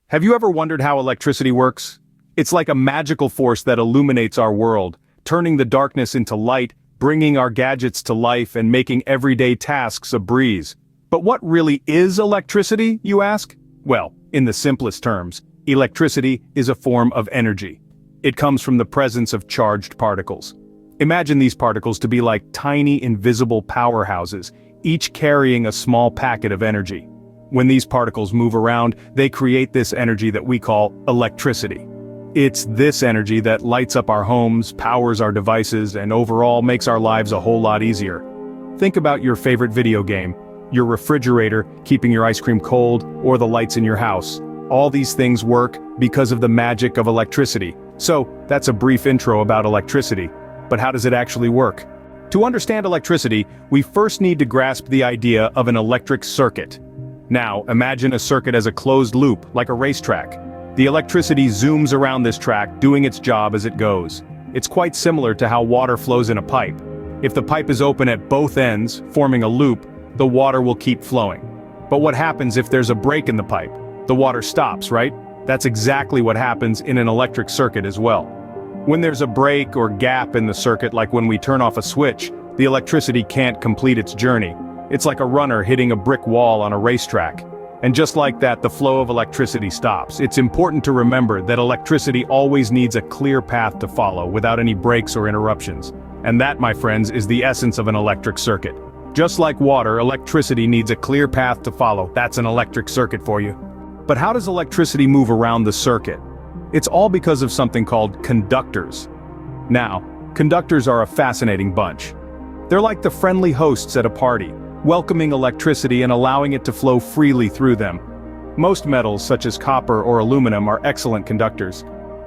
Have you ever wondered how electricity works? It's like a magical force that illuminates our world, turning the darkness into light, bringing our gadgets to life and making everyday tasks a breeze. But what really is electricity, you ask? Well, in the simplest terms, electricity is a form of energy. It comes from the presence of charged particles. Imagine these particles to be like tiny invisible powerhouses, each carrying a small packet of energy. When these particles move around, they create this energy that we call electricity. It's this energy that lights up our homes, powers our devices, and overall makes our lives a whole lot easier. Think about your favorite video game, your refrigerator keeping your ice cream cold, or the lights in your house. All these things work because of the magic of electricity. So, that's a brief intro about electricity. But how does it actually work? To understand electricity, we first need to grasp the idea of an electric circuit. Now, imagine a circuit as a closed loop, like a racetrack. The electricity zooms around this track, doing its job as it goes. It's quite similar to how water flows in a pipe. If the pipe is open at both ends, forming a loop, the water will keep flowing. But what happens if there's a break in the pipe? The water stops, right? That's exactly what happens in an electric circuit as well. When there's a break or gap in the circuit, like when we turn off a switch, the electricity can't complete its journey. It's like a runner hitting a brick wall on a racetrack. And just like that, the flow of electricity stops. It's important to remember that electricity always needs a clear path to follow without any breaks or interruptions. And that, my friends, is the essence of an electric circuit. Just like water, electricity needs a clear path to follow. That's an electric circuit for you. But how does electricity move around the circuit? It's all because of something called conductors. Now, conductors are a fascinating bunch. They're like the friendly hosts at a party, welcoming electricity and allowing it to flow freely through them. Most metals, such as copper or aluminum, are excellent conductors.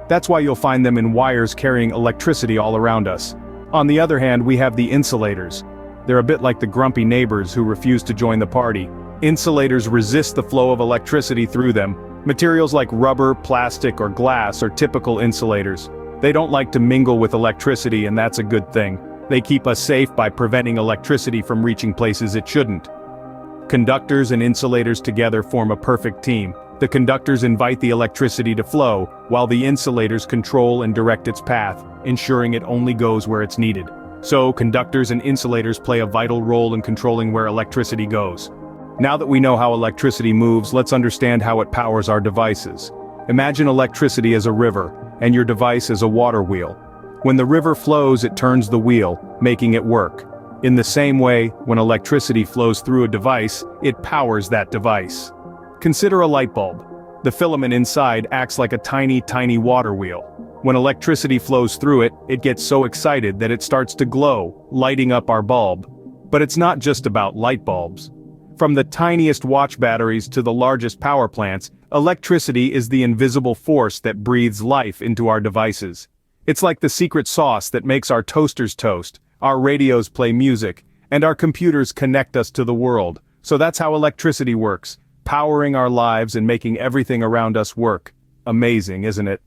That's why you'll find them in wires carrying electricity all around us. On the other hand, we have the insulators. They're a bit like the grumpy neighbors who refuse to join the party. Insulators resist the flow of electricity through them. Materials like rubber, plastic, or glass are typical insulators. They don't like to mingle with electricity, and that's a good thing. They keep us safe by preventing electricity from reaching places it shouldn't. Conductors and insulators together form a perfect team. The conductors invite the electricity to flow, while the insulators control and direct its path, ensuring it only goes where it's needed. So, conductors and insulators play a vital role in controlling where electricity goes. Now that we know how electricity moves, let's understand how it powers our devices. Imagine electricity as a river, and your device as a water wheel. When the river flows, it turns the wheel, making it work. In the same way, when electricity flows through a device, it powers that device. Consider a light bulb. The filament inside acts like a tiny water wheel. When electricity flows through it, it gets so excited that it starts to glow, lighting up our bulb. But it's not just about light bulbs. From the tiniest watch batteries to the largest power plants, electricity is the invisible force that breathes life into our devices. It's like the secret sauce that makes our toasters toast, our radios play music, and our computers connect us to the world. So that's how electricity works, powering our lives and making everything around us work. Amazing, isn't it?